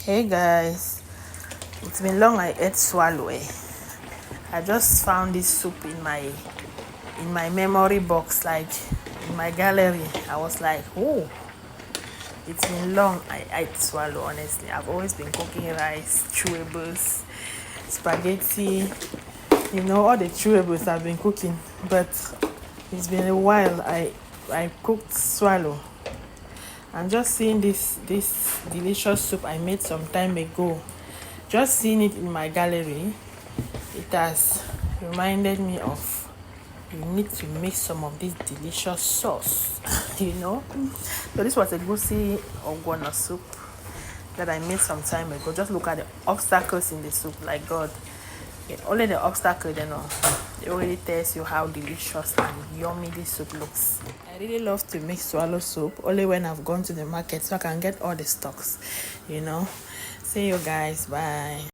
Hey guys, it's been long I ate swallow. I just found this soup in my memory box, like in my gallery. I was like, oh, it's been long I ate swallow. Honestly, I've always been cooking rice, chewables, spaghetti, all the chewables I've been cooking, but it's been a while I cooked swallow. And just seeing this delicious soup I made some time ago, just seeing it in my gallery, it has reminded me of you need to make some of this delicious sauce. So this was Egusi Ogono soup that I made some time ago. Just look at the obstacles in the soup, like God. Only the obstacle, it already tells you how delicious and yummy this soup looks. I really love to make swallow soup only when I've gone to the market so I can get all the stocks. See you guys. Bye.